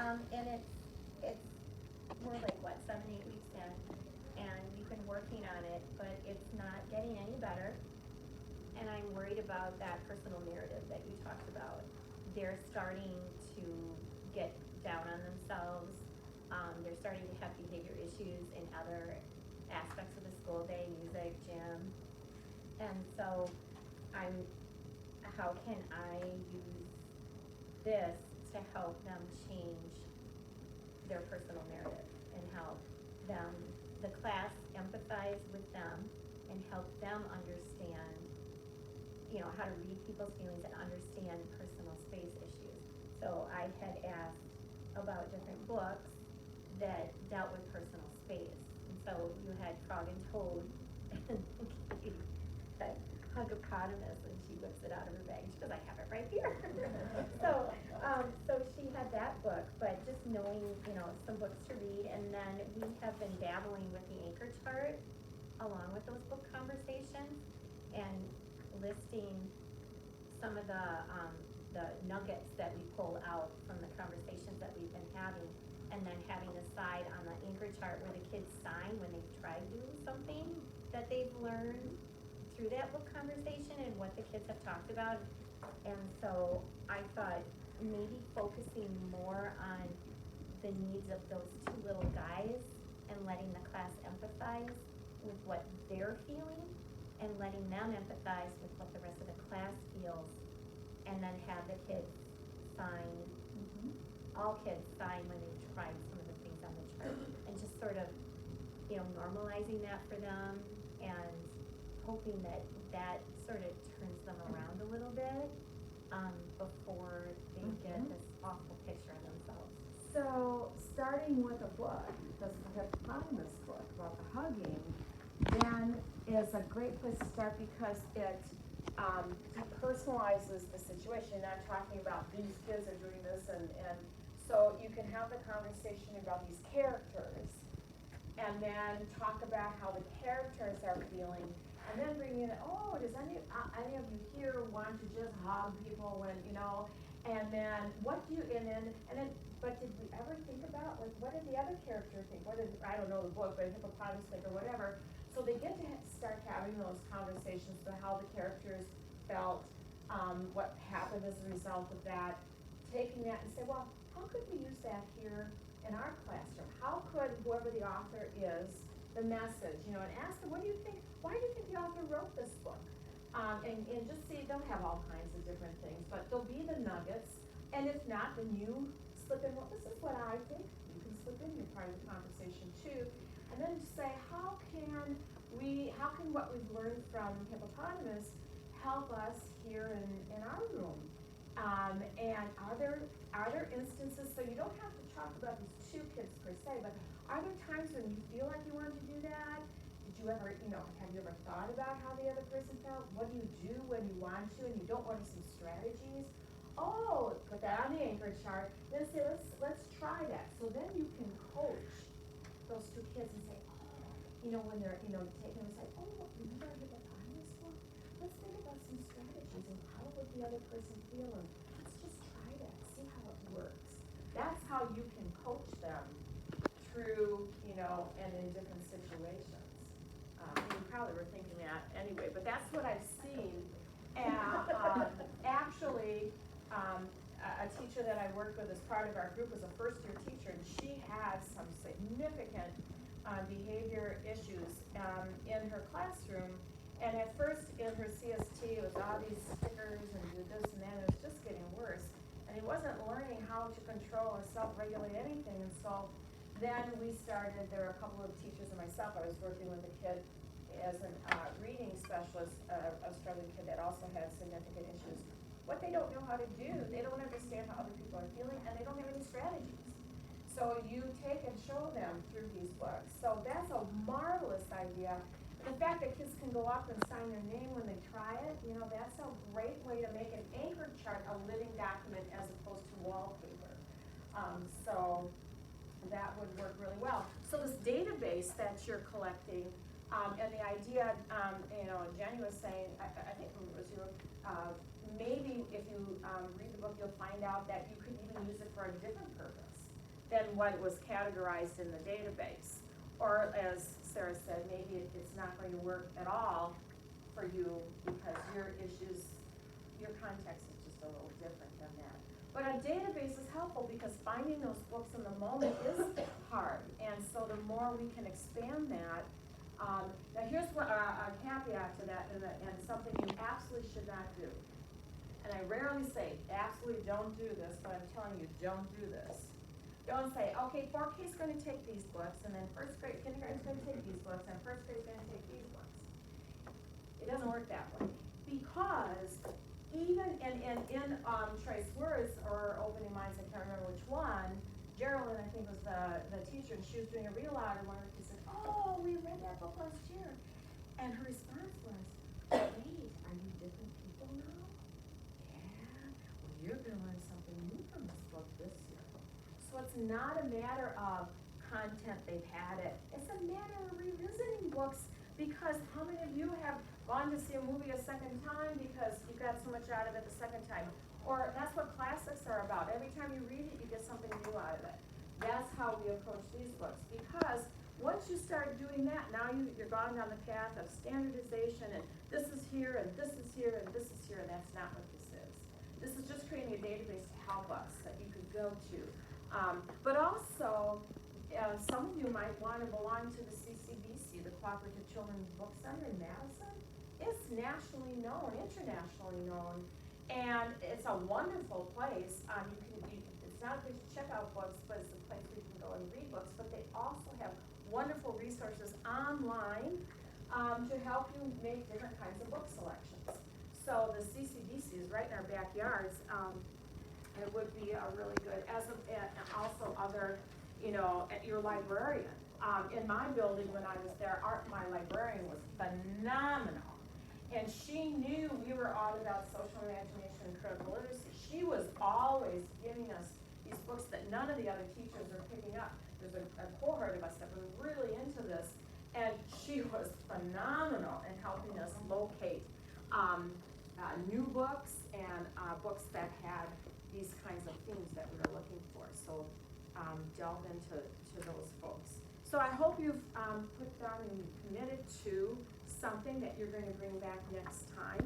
And it's, we're like, what, 7, 8 weeks in, and we've been working on it, but it's not getting any better. And I'm worried about that personal narrative that you talked about. They're starting to get down on themselves. They're starting to have behavior issues in other aspects of the school day, music, gym. And so how can I use this to help them change their personal narrative and help them, the class empathize with them and help them understand, how to read people's feelings and understand personal space issues. So I had asked about different books that dealt with personal space. And so you had Frog and Toad, and Katie had Hugopotamus, and she whips it out of her bag. She goes, I have it right here. So she had that book, but just knowing, some books to read. And then we have been dabbling with the anchor chart along with those book conversations and listing some of the nuggets that we pull out from the conversations that we've been having, and then having a side on the anchor chart where the kids sign when they've tried doing something that they've learned through that book conversation and what the kids have talked about. And so I thought maybe focusing more on the needs of those two little guys and letting the class empathize with what they're feeling and letting them empathize with what the rest of the class feels, and then have the kids sign, all kids sign when they've tried some of the things on the chart, and just sort of, normalizing that for them and hoping that that sort of turns them around a little bit, before they get this awful picture of themselves. So, starting with a book, the hippopotamus book about the hugging, then is a great place to start because it personalizes the situation. Not talking about these kids are doing this, and so you can have the conversation about these characters, and then talk about how the characters are feeling, and then bring in, does any of you here want to just hug people when, and then what do you, and then, but did we ever think about, like, what did the other character think? What did, I don't know the book, but hippopotamus think or whatever. So they get to start having those conversations about how the characters felt, what happened as a result of that, taking that and say, well, how could we use that here in our classroom? How could whoever the author is, the message, and ask them, what do you think, why do you think the author wrote this book? And just see, they'll have all kinds of different things, but there'll be the nuggets, and if not, then you slip in, well, this is what I think. You can slip in your part of the conversation too, and then say, how can what we've learned from hippopotamus help us here in our room? And are there instances, so you don't have to talk about these two kids per se, but are there times when you feel like you want to do that? Did you ever, have you ever thought about how the other person felt? What do you do when you want to and you don't want to, some strategies? Oh, put that on the anchor chart, then say, let's try that. So then you can coach those two kids and say, when they're, taking them and say, remember I did that on this book? Let's think about some strategies and how would the other person feel, and let's just try that, see how it works. That's how you can coach them through, and in different situations. You probably were thinking that anyway, but that's what I've seen. And actually, a teacher that I worked with as part of our group was a first-year teacher, and she has some significant behavior issues in her classroom. And at first in her CST, it was all these stickers and do this and that, and it was just getting worse. And he wasn't learning how to control or self-regulate anything. And so then we started, there were a couple of teachers and myself, I was working with a kid as a reading specialist, a struggling kid that also had significant issues. What they don't know how to do, they don't understand how other people are feeling, and they don't have any strategies. So you take and show them through these books. So that's a marvelous idea. The fact that kids can go up and sign their name when they try it, that's a great way to make an anchor chart a living document as opposed to wallpaper. So that would work really well. So this database that you're collecting, and the idea, Jenny was saying, I think it was you, maybe if you read the book, you'll find out that you could even use it for a different purpose. than what was categorized in the database. Or as Sarah said, maybe it's not going to work at all for you because your issues, your context is just a little different than that. But a database is helpful because finding those books in the moment is hard. And so the more we can expand that, now here's what, a caveat to that, and something you absolutely should not do. And I rarely say, absolutely don't do this, but I'm telling you, don't do this. Don't say, okay, 4K is gonna take these books, and then first grade, kindergarten's gonna take these books, and first grade's gonna take these books. It doesn't work that way. Because even in Trace Words, or Opening Minds, I can't remember which one, Geraldine, I think, was the teacher, and she was doing a read aloud, and one of the kids said, oh, we read that book last year. And her response was, wait, are you different people now? Yeah, well, you're gonna learn something new from this book this year. So it's not a matter of content, they've had it. It's a matter of revisiting books, because how many of you have gone to see a movie a second time because you got so much out of it the second time? Or that's what classics are about. Every time you read it, you get something new out of it. That's how we approach these books, because once you start doing that, now you're gone down the path of standardization, and this is here, and this is here, and this is here, and that's not what this is. This is just creating a database to help us that you could go to. But also, some of you might want to belong to the CCBC, the Cooperative Children's Book Center in Madison. It's nationally known, internationally known, and it's a wonderful place. It's not a place to check out books, but it's a place where you can go and read books. But they also have wonderful resources online to help you make different kinds of book selections. So the CCBC is right in our backyards. It would be a really good, and also other, at your librarian. In my building when I was there, my librarian was phenomenal. And she knew we were all about social imagination and critical literacy. She was always giving us these books that none of the other teachers are picking up. There's a cohort of us that were really into this, and she was phenomenal in helping us locate new books and books that had these kinds of themes that we were looking for. So delve into those folks. So I hope you've put down and committed to something that you're going to bring back next time.